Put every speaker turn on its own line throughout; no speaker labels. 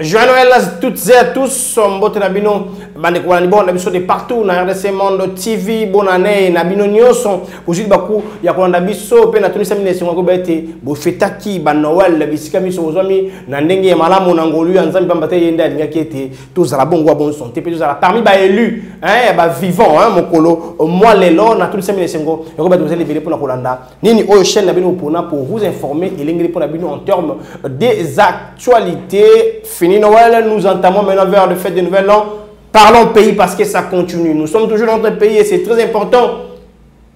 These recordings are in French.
Joyeux Noël à toutes et à tous. Mbote nabino bande kwa bon nabiso de partout na RDC Monde TV. Bonne année nabino nyoso. Aujourd'hui baku ya kolanda biso pe na tunisa mine singo bete bo fetaki ba Noël bisika miso ozami na ndenge malamu na ngolu ya nzambi bambate yenda ngaki ete tous la bongo bonne santé pe tous la parmi ba élus ba vivant mokolo moi lelo na tunisa mine singo yako bete ozali libéré pour na kolanda nini oyo chaîne nabino pour vous informer et l'engrais pour nabino en termes des actualités. Fini Noël, nous entamons maintenant vers le fête de Nouvel An. Parlons pays parce que ça continue. Nous sommes toujours dans notre pays et c'est très important.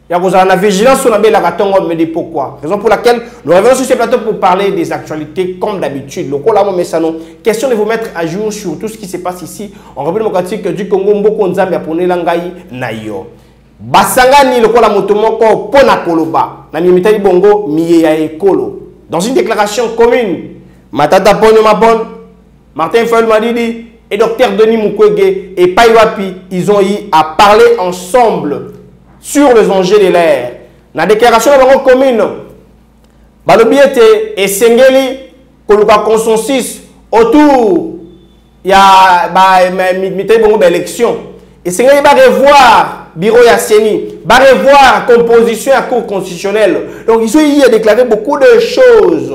Il y a la vigilance sur la raton, mais pourquoi? Raison pour laquelle nous revenons sur ce plateau pour parler des actualités comme d'habitude. Le question de vous mettre à jour sur tout ce qui se passe ici en République démocratique du Congo. Mboko Nzambe apone langai nayo. Basangani le kola motomoko pona koloba. Na mimitali bongo miye ya ekolo. Dans une déclaration commune, Matata Ponyo Mabon, Martin Fayulu Madidi et Dr Denis Mukwege et Paiwapi, ils ont eu à parler ensemble sur les enjeux de l'air. La déclaration de la commune, Balobi était et Sengeli, Koluka consensus autour, il y a l'élection. Et Sengeli va revoir bureau Yasseni, va revoir composition à cour constitutionnelle. Donc ils ont eu à déclarer beaucoup de choses.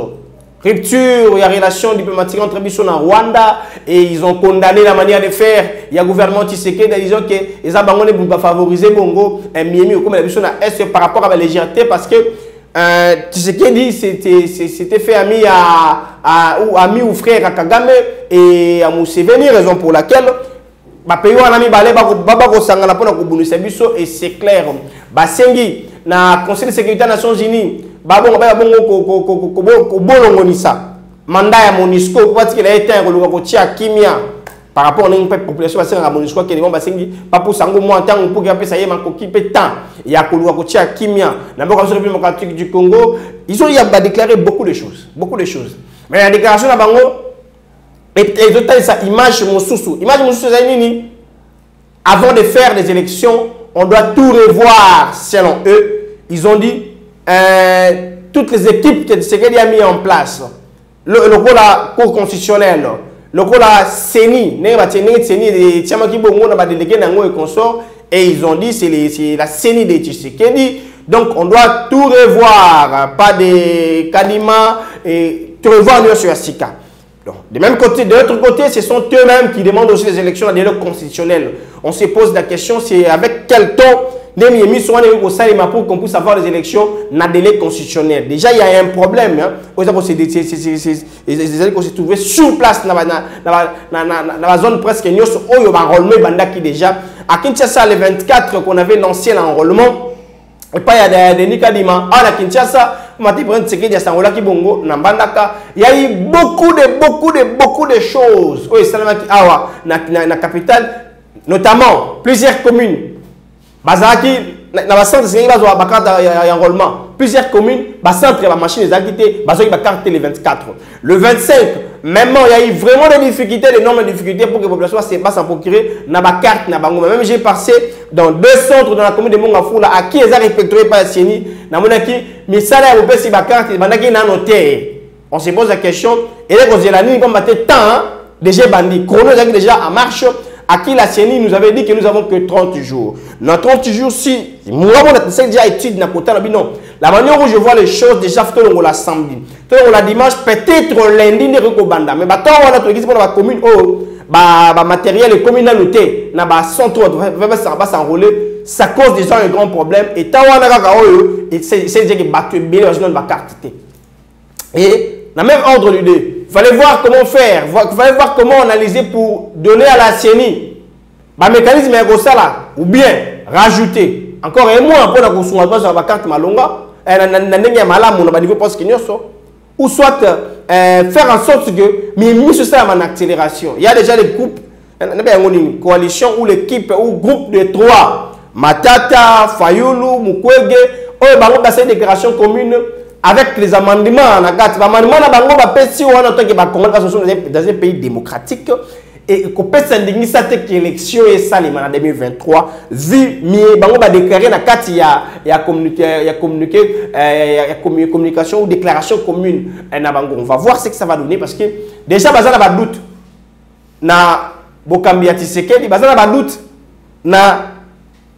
Rupture, il y a relation diplomatique entre Bissau et Rwanda et ils ont condamné la manière de faire. Il y a le gouvernement Tshisekedi disant que les Abangone ne vont pas favoriser Bongo et Miami comme la Bissau est par rapport à la légèreté parce que Tshisekedi c'était fait ami ami ou frère à Kagame et à Museveni, raison pour laquelle pays wana mi balé baba ko sangana pona ko bunisa biso et c'est clair basengi na Conseil de sécurité des Nations Unies babongo ba bongo ko bolongonisa mandat ya MONUSCO parce qu'il a été ko ko tia kimia par rapport à une population basenga MONUSCO ke bon basengi pas pour sango mo ntango pour que ça y man ko kipe temps ya ko tia kimia na boka sur République démocratique du Congo ils ont déclaré beaucoup de choses mais la déclaration na bango et ça image avant de faire des élections, on doit tout revoir selon eux. Ils ont dit toutes les équipes que Tshisekedi a mis en place, le la cour constitutionnelle, le la CENI, et ils ont dit c'est la CENI de Tshisekedi. Donc on doit tout revoir, pas de Kadima et tout revoir sur Sika. De même côté, de l'autre côté, ce sont eux-mêmes qui demandent aussi les élections à délai constitutionnel. On se pose la question, c'est avec quel ton les mis sont au Salima pour qu'on puisse avoir les élections à délai constitutionnel. Déjà, il y a un problème. Les élections se trouvaient sur place dans la zone presque enrôlement bandaki déjà. À Kinshasa, le 24 qu'on avait lancé l'enrôlement. Et pas il y a des Nikadima. À Kinshasa, il y a eu beaucoup de choses dans la capitale, notamment plusieurs communes. Plusieurs communes, centre la machine des activités, les 24. Le 25, même il y a eu vraiment des difficultés, d'énormes difficultés pour que la population s'en procurer na carte na bango. Même j'ai passé dans 2 centres dans la commune de Mongafula à qui les a respectés par la CENI, na monaki, mais ça là on peut si carte, bandaki na noté. On se pose la question et là quand la nuit comme matin temps déjà bandit, chrono déjà en marche. À qui la CENI nous avait dit que nous avons que 30 jours. Dans 30 jours, si nous avons déjà étude non. La manière où je vois les choses, déjà, on l'a samedi. On l'a dimanche, peut-être lundi, banda. Mais on a trouvé la commune, matériel et commune à noter, na centre, va s'enrôler. Ça cause déjà un grand problème. Et tant on a c'est déjà que battu bien la carte. Et dans le même ordre l'idée. Il fallait voir comment faire, il fallait voir comment analyser pour donner à la CENI un mécanisme ou bien rajouter encore un mois pour la consommation sur la carte malonga ou soit faire en sorte que mais ce soit en accélération. Il y a déjà des groupes, une coalition ou l'équipe ou groupe de 3 Matata, Fayulu, Mukwege, on va faire une déclaration commune avec les amendements, dans un pays démocratique et qu'on peut s'indigner cette élection et ça en 2023 vu mieux déclarer la carte il y a communication ou déclaration commune on va voir ce que ça va donner parce que déjà il y a doute na bokambi ya Tshisekedi baza na doute na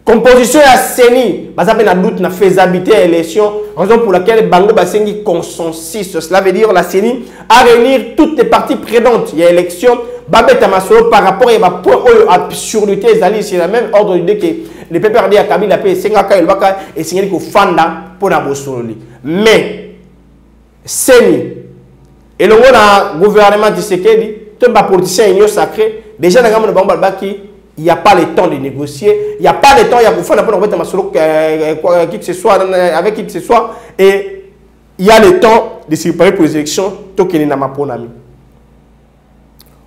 composition ya CENI baza pe na doute na faisabilité à l'élection, raison pour laquelle bango basengi consensus. Cela veut dire la CENI à réunir toutes les parties prenantes. Il y a élection babeta masolo par rapport à ma point absurdité ezali, c'est la même ordre d'idée que les PPRD à Kabila pe sengaka elbaka et sengeli ko fanda pour na bosololi. Mais CENI et le gouvernement de Tshisekedi, tous les politiciens union sacré, déjà dans le bango balbaki, il n'y a pas le temps de négocier, il n'y a pas le temps, il y a pour faire n'importe qui que ce soit avec qui que ce soit, et il y a le temps de se préparer pour les élections.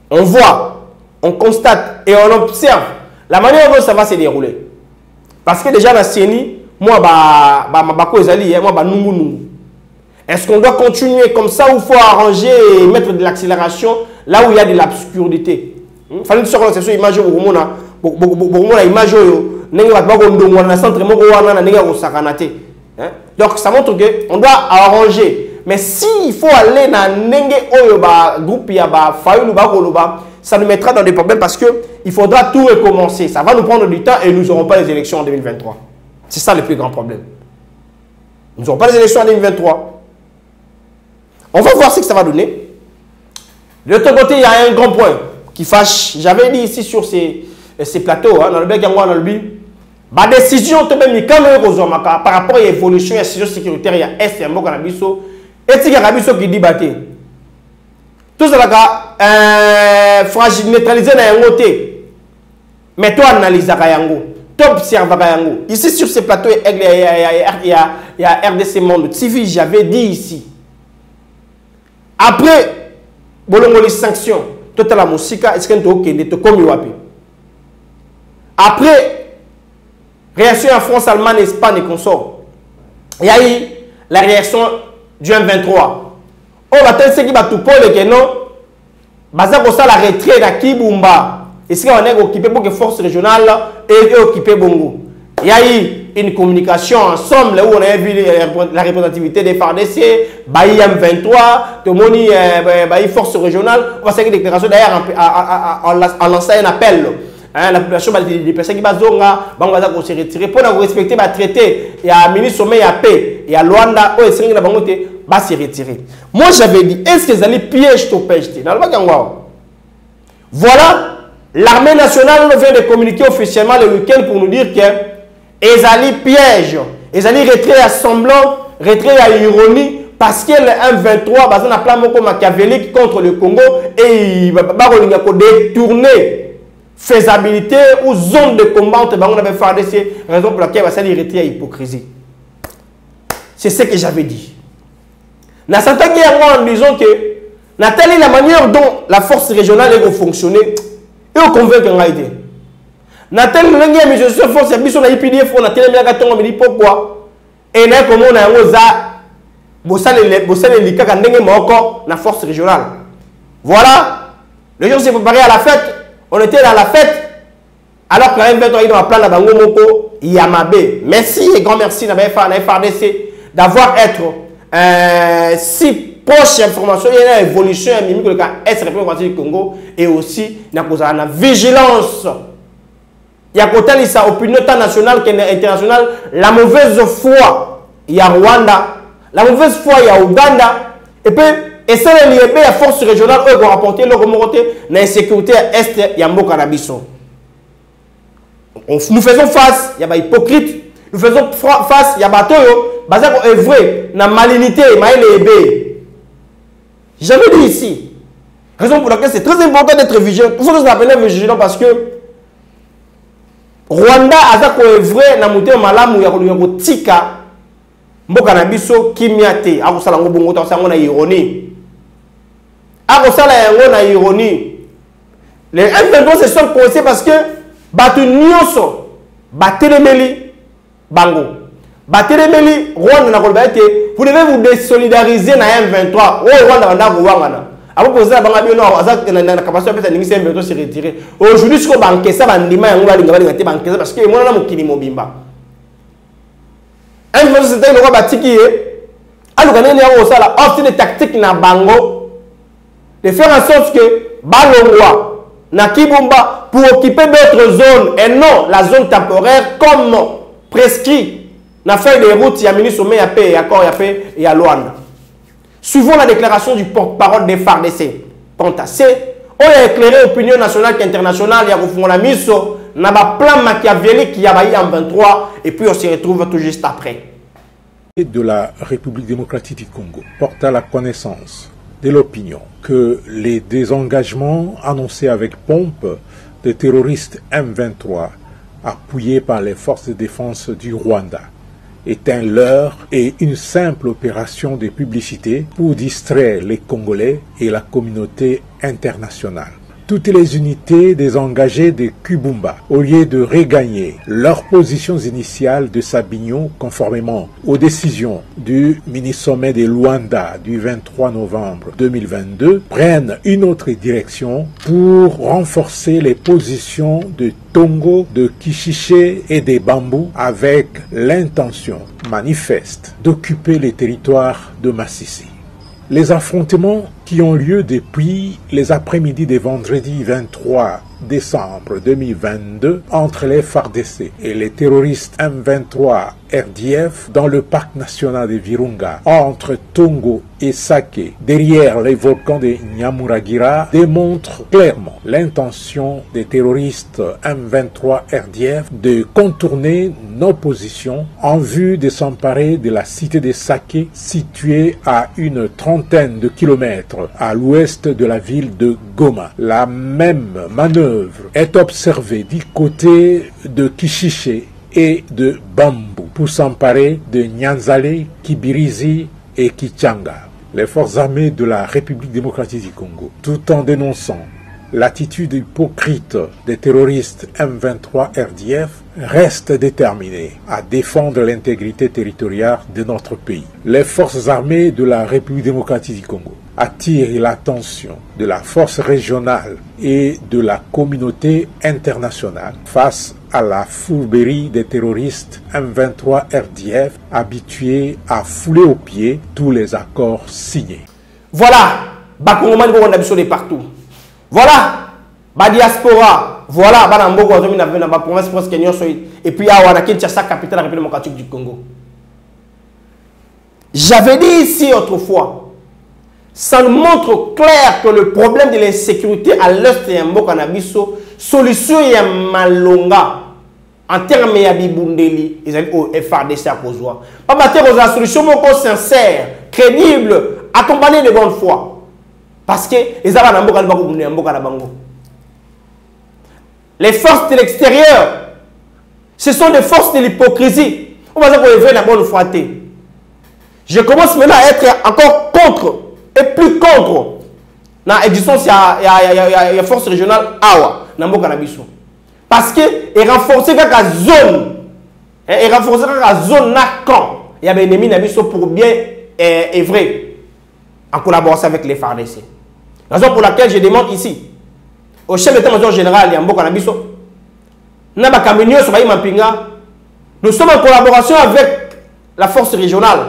On voit, on constate et on observe la manière dont ça va se dérouler. Parce que déjà dans la CENI, moi, est-ce qu'on doit continuer comme ça ou il faut arranger et mettre de l'accélération là où il y a de l'obscurité? Il fallait que ce soit image où on a image donc ça montre qu'on doit arranger. Mais s'il faut aller dans le groupe, ça nous mettra dans des problèmes parce qu'il faudra tout recommencer. Ça va nous prendre du temps et nous n'aurons pas les élections en 2023. C'est ça le plus grand problème. Nous n'aurons pas les élections en 2023. On va voir ce que ça va donner. De l'autre côté, il y a un grand point qui fâche. J'avais dit ici sur ces plateaux, dans le la décision par rapport à l'évolution de la situation sécuritaire, il y a Est et Mokanabiso. Et si Kanabiso qui dit batté. Tout ça, fragile, neutraliser dans côté. Mais toi, analyse Kayango. Tu observes Kayango. Ici, sur ces plateaux, il y a RDC Monde TV, j'avais dit ici. Après, les sanctions, toute la musique, est-ce que tu as comme après, réaction en France, Allemagne, Espagne et consorts. Il y a eu la réaction du M23. On va te dire que tout pour le non, basa ko ça la retrait de Kibumba. Et si on est occupé pour que force régionale et occupé Bongo. Il y a eu une communication ensemble où on a vu la représentativité des FARDC, Baï M23, Tomoni, Baï force régionale. On va faire une déclaration d'ailleurs en lançant un appel. La population des personnes qui vont se retirer pour respecter le traité. Il y a un ministre sommet, il y a paix, il y a Luanda, il y a se retirer. Moi j'avais dit, est-ce que vous allez piège tout pêche? Voilà, l'armée nationale vient de communiquer officiellement le week-end pour nous dire que ils allaient piège, ils allaient retrait à semblant, retrait à ironie, parce que le M23 a un plan machiavélique contre le Congo et il va détourner faisabilité ou zone de combat entre on avait fait des raisons pour laquelle ça l'irrité à hypocrisie. C'est ce que j'avais dit. Dans certains guerres, en disant que Nathalie, la manière dont la force régionale est fonctionner, et on convainc qu'on a été. Nathalie, je suis force, il y a un IPDF, on a tellement me dit pourquoi. Et là, comment on a la force régionale. Voilà, les gens s'est préparés à la fête. On était dans la fête, alors que la M23 est dans la plan de Bango Moko, Yamabé. Merci et grand merci à la FARDC d'avoir été si proche d'information. Il y a une évolution de l'Est du Congo et aussi la vigilance. Il y a côté de sa opinion nationale et internationale, la mauvaise foi, il y a Rwanda, la mauvaise foi, il y a Ouganda, et puis et ça, il y a la force régionale qui va rapporter leur remontée dans la sécurité est il y a nous faisons face, il y a des hypocrites. Nous faisons face, il y a des bateaux, qui est vrai, dans la malignité, j'avais dit ici. Raison pour laquelle c'est très important d'être vigilant. Il faut que nous appelions vigilant parce que Rwanda a vrai, dans le malamu, il y a tika, mboka na biso kimiate, a kosala ngo bongo ta sango na ironie. A kosala yango na ironie. Les M23 se sont coincés parce que batu nyonso batelemeli bango. Batelemeli Rwanda na koloba ete vous devez vous désolidariser na M23. Oh Rwanda banda ko wangana. Abo poser banga bio no azak na capacité pesa ningi M23 se retirer. Aujourd'hui siko bankesa bandima yango balinga balinga te bankesa parce que mona na mokili mobimba. Un peu c'était le roi Batiki. Alors qu'on est au salon, offre des tactiques na bango de faire en sorte que balongwa na Kibumba pour occuper d'autres zones et non la zone temporaire comme prescrit na feuille de route ya ministre sommet ya paix et accord ya paix et à Luanda. Suivant la déclaration du porte-parole des FARDC, Pantassé, on a éclairé l'opinion nationale et internationale, il y a un miso, na ba plan machiavélique qui a baillé en 23 et puis on se retrouve tout juste après.
De la République démocratique du Congo porte à la connaissance de l'opinion que les désengagements annoncés avec pompe des terroristes M23 appuyés par les forces de défense du Rwanda est un leurre et une simple opération de publicité pour distraire les Congolais et la communauté internationale. Toutes les unités désengagées de Kibumba, au lieu de regagner leurs positions initiales de Sabignon conformément aux décisions du mini-sommet de Luanda du 23 novembre 2022, prennent une autre direction pour renforcer les positions de Tongo, de Kishiché et des Bambous avec l'intention manifeste d'occuper les territoires de Massissi. Les affrontements qui ont lieu depuis les après-midi de vendredi 23 décembre 2022 entre les FARDC et les terroristes M23 RDF dans le parc national de Virunga, entre Tongo et Sake, derrière les volcans de Nyamuragira, démontrent clairement l'intention des terroristes M23 RDF de contourner nos positions en vue de s'emparer de la cité de Sake, située à une trentaine de kilomètres à l'ouest de la ville de Goma. La même manœuvre est observée du côté de Kishiché et de Bambou pour s'emparer de Nyanzale, Kibirizi et Kichanga. Les forces armées de la République démocratique du Congo, tout en dénonçant l'attitude hypocrite des terroristes M23 RDF, restent déterminées à défendre l'intégrité territoriale de notre pays. Les forces armées de la République démocratique du Congo attirent l'attention de la force régionale et de la communauté internationale face à la fourberie des terroristes M23 RDF habitués à fouler aux pieds tous les accords signés.
Voilà, Bakongomani on a besoin de partout. Voilà, ba diaspora, voilà, ba Nambogo na ba province presque nyonso et puis awa na Kinshasa capitale de la République démocratique du Congo. J'avais dit ici autrefois, ça nous montre clair que le problème de l'insécurité à l'est de Mboka na biso, solution ya malonga en termes ya bibundeli, ils ont au FARDC à Kozwa. Pas battre aux solutions moko sincère, crédible, accompagnée de bonne foi. Parce que les forces de l'extérieur, ce sont des forces de l'hypocrisie. On va dire qu'on est la bonne foi. Je commence maintenant à être encore contre et plus contre la existence de la force régionale Awa, parce que et renforcer la zone, et renforcer la zone Nakan, il y a des ennemis pour bien et vrai en collaboration avec les FARDC. Raison pour laquelle je demande ici au chef d'état-major général Yamboka Nabiso, nous sommes en collaboration avec la force régionale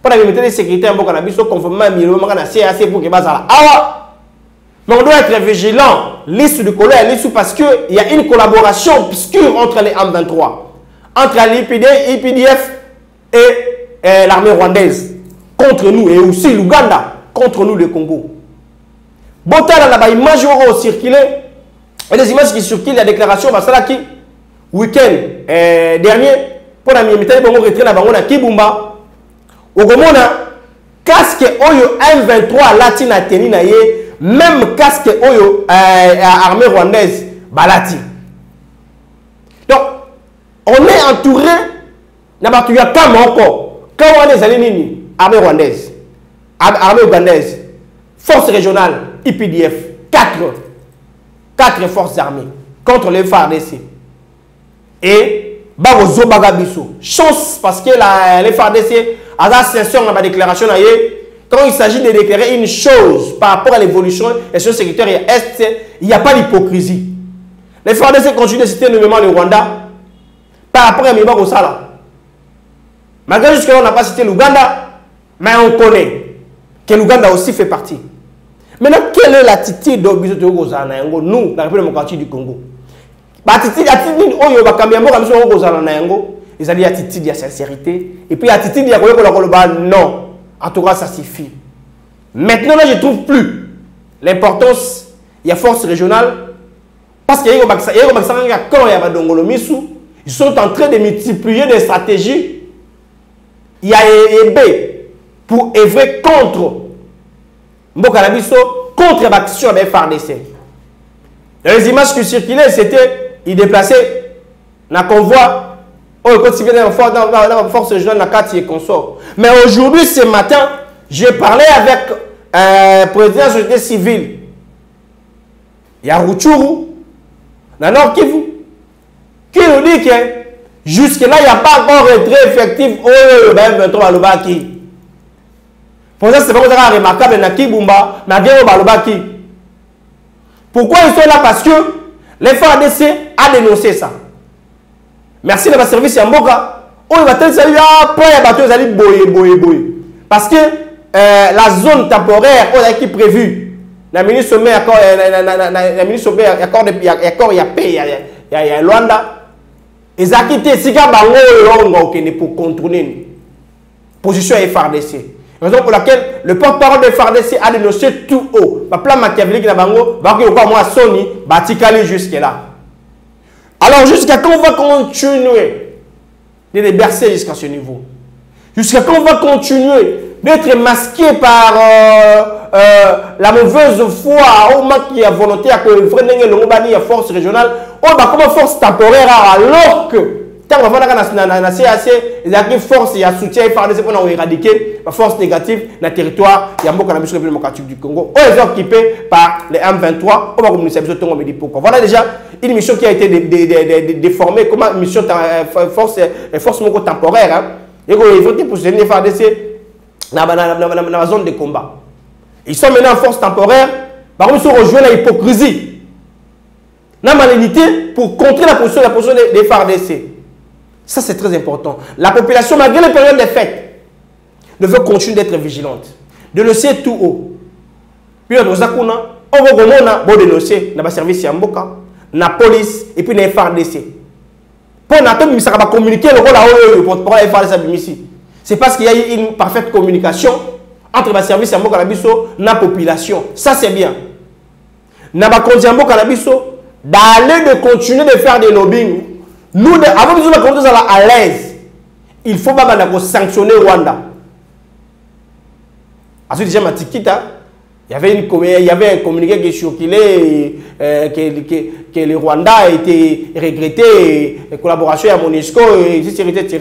pour la militaire de sécurité Yamboka Nabiso conformément à la CAC pour que Bazala. Mais on doit être vigilant, liste de colère, liste parce qu'il y a une collaboration obscure entre les M23, entre l'IPDF et l'armée rwandaise contre nous et aussi l'Ouganda contre nous le Congo. Botala là-bas, images ont circulé. Et les images qui circulent, la déclaration, bah, qui week-end dernier, pour la militaire, bon, retrait la bango na Kibumba. Au Gomona, casque Oyo M23 Latina teni na ye, même casque Oyo armée rwandaise balati. Donc, on est entouré, n'a tu y a comme encore, quand on est allé nini, armée rwandaise, armée ougandaise, force régionale, IPDF, 4 forces armées contre les FARDC. Et Barozo Bagabiso. Chance parce que les FARDC a la censure dans la déclaration, quand il s'agit de déclarer une chose par rapport à l'évolution et sur le secteur Est, il n'y a pas d'hypocrisie. Les FARDC continuent de citer nommément le Rwanda par rapport à Mimba Rosala. Malgré jusque-là, on n'a pas cité l'Ouganda, mais on connaît que l'Ouganda aussi fait partie. Maintenant, quelle est l'attitude nous, la République démocratique du Congo? L'attitude, ils ont dit attitude de sincérité. Et puis l'attitude de non. En tout cas, ça suffit. Maintenant, là, je ne trouve plus l'importance de la force régionale. Parce qu'ils sont en train de multiplier des stratégies. Il y a pour œuvrer contre contre l'action de FARDC. Les images qui circulaient, c'était ils déplaçaient un convoi dans la force régionale de Kati et consort. Mais aujourd'hui, ce matin, j'ai parlé avec un président de la société civile. Il y a Rutshuru, dans Nord Kivu, qui nous dit que jusque-là, il n'y a pas encore retrait effectif au M23 à Lubaki. Pour ça, c'est pas remarquable dans Kibumba, mais à Balobaki. Pourquoi ils sont là? Parce que les FARDC a dénoncé ça. Merci de votre service à Mboka. On va te saluer après les bateaux boye. Parce que la zone temporaire qui est prévue, la ministre sommet accord, il y a paix, il y a Luanda. Ils ont quitté Sika Bango pour contourner la position FARDC. Raison pour laquelle le porte-parole de FARDC a dénoncé tout haut. Le plan machiavélique de Bango va que moi Sony Batikali jusque-là. Alors jusqu'à quand on va continuer de les bercer jusqu'à ce niveau? Jusqu'à quand on va continuer d'être masqué par la mauvaise foi au manque de volonté à que le vrai n'est la force régionale ou comme force temporaire alors que tant qu'on va dans la CAC, il y a une force, il y a soutien pour éradiquer la force négative dans le territoire. Il y a beaucoup de la République démocratique du Congo. On est occupés par les M23. On va communiquer pourquoi. Voilà déjà une mission qui a été déformée comme une mission force temporaire. Et qu'on est voté pour se tenir FARDC dans la zone de combat. Ils sont maintenant en force temporaire. Par contre, ils sont rejoints à l'hypocrisie. Dans la malignité pour contrer la position des FARDC. Ça, c'est très important. La population, malgré les périodes de fête, ne veut continuer d'être vigilante. Dénoncer tout haut. Puis, on va dénoncer dans le service Yamboka, dans la police et puis dans la FARDC. Pour communiquer le rôle de la FARDC. C'est parce qu'il y a eu une parfaite communication entre le service Yamboka et la population. Ça, c'est bien. Dans d'aller de continuer de faire des lobbying. Nous, avant que nous soyons à l'aise, il faut pas sanctionner Rwanda. Ensuite, déjà, il y avait un communiqué qui circulait que le Rwanda a été regretté, la collaboration avec MONUSCO, etc.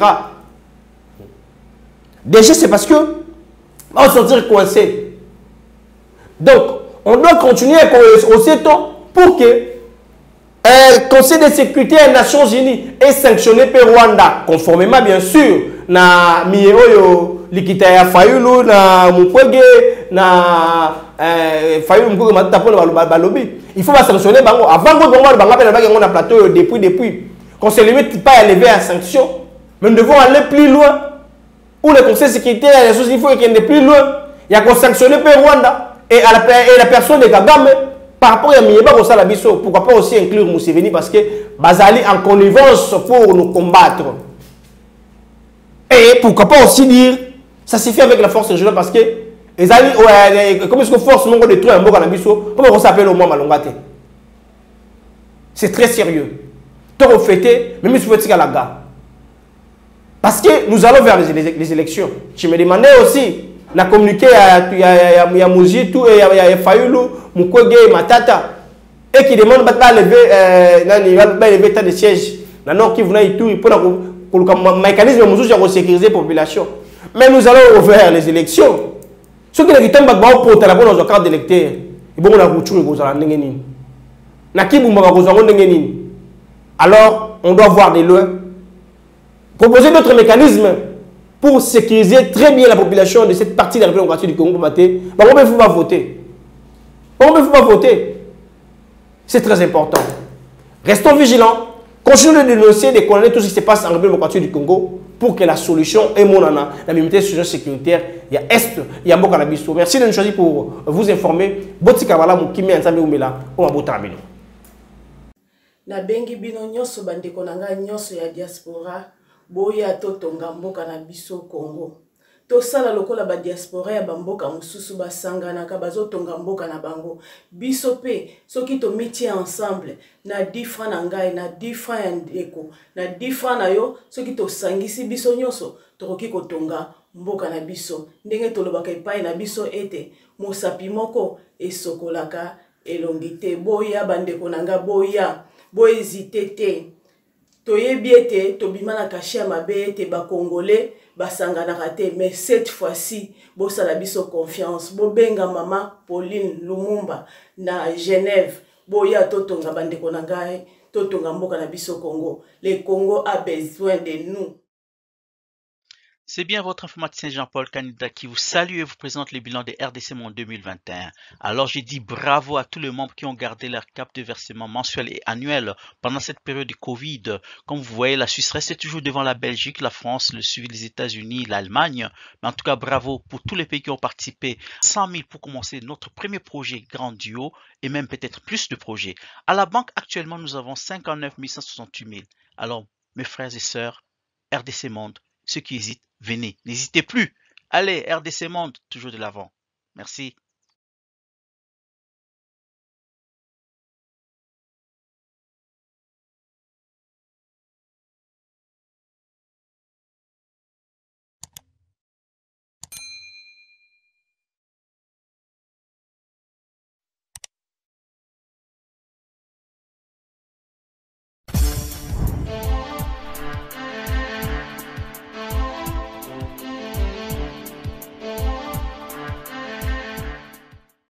Déjà, c'est parce que on va se sentir coincé. Donc, on doit continuer aussi temps pour que le Conseil de sécurité des Nations Unies est sanctionné par Rwanda, conformément bien sûr na Mieoyo Likita ya Fayulu na Mukwege na Fayulu Mukwege Matapolo Balobi. Il faut pas sanctionner Bango. Avant que Bango Bango na plateau depuis. Qu'on se limite pas à lever la sanction, mais nous devons aller plus loin. Où le Conseil de sécurité des Nations Unies, il faut qu'il y ait plus loin. Il y a qu'on sanctionner par Rwanda et la personne de Kagame. Par rapport à Mieba, pourquoi pas aussi inclure Museveni parce que Bazali en connivence pour nous combattre. Et pourquoi pas aussi dire, ça suffit avec la force régionale parce que comme est-ce que force non détruire un mot à Nabiso, comment on s'appelle au moins Malongate? C'est très sérieux. Tant on fêtait, même si vous faites la gare. Parce que nous allons vers les élections. Je me demandais aussi. On a communiqué à Mojitu et à Fayulu, Mukwege, Matata, et qui demandent de lever tas de sièges. Dans le Nord Kivu, pour le mécanisme de sécuriser la population. Mais nous allons vers les élections. Ceux qui ont pour la bonne carte d'électeur, ils vont alors, on doit voir des lois. Proposer d'autres mécanismes pour sécuriser très bien la population de cette partie de la République du Congo. On ne faut pas voter. On ne faut pas voter. C'est très important. Restons vigilants. Continuez de dénoncer, de condamner tout ce qui se passe en République démocratique du Congo pour que la solution est mon la militaire sécuritaire. Il y a Est, il y a Mbokanabiso. Merci de nous choisir pour vous informer. Botika wala mukimi anzambe umela o mabota bino.
Na bengi bino nyonso bandeko nanga nyonso ya diaspora boya totonga mboka na biso Congo. Tosala lokola ba diaspora ya bamboka mususu basanganaka bazotonga mboka na bango. Biso pe soki to mitie ensemble na 10 francs na ngai na 10 francs ya ndeko na 10 francs na yo soki to sangisi biso nyonso tokoki kotonga mboka na biso. Ndenge tolobaka epai na biso ete mosapi moko esokolaka elongi te. Boya bandeko nanga boya hésiter te. Toyebi ete tobima na kashi ya mabe ete ba Congolais basanganaka te, mais cette fois-ci bosala biso confiance. Bobenga mama Pauline Lumumba na Genève. Boya totonga bandeko na ngai totonga mboka na biso Congo. Le Congo a besoin de nous.
C'est bien votre informaticien Jean-Paul Canida qui vous salue et vous présente le bilan des RDC Monde 2021. Alors j'ai dit bravo à tous les membres qui ont gardé leur cap de versement mensuel et annuel pendant cette période de Covid. Comme vous voyez, la Suisse reste toujours devant la Belgique, la France, le suivi des États-Unis, l'Allemagne. Mais en tout cas, bravo pour tous les pays qui ont participé. 100 000 pour commencer notre premier projet Grand Duo et même peut-être plus de projets. À la banque, actuellement, nous avons 59 168 000. Alors, mes frères et sœurs, RDC Monde, ceux qui hésitent, venez, n'hésitez plus. Allez, RDC Monde, toujours de l'avant. Merci.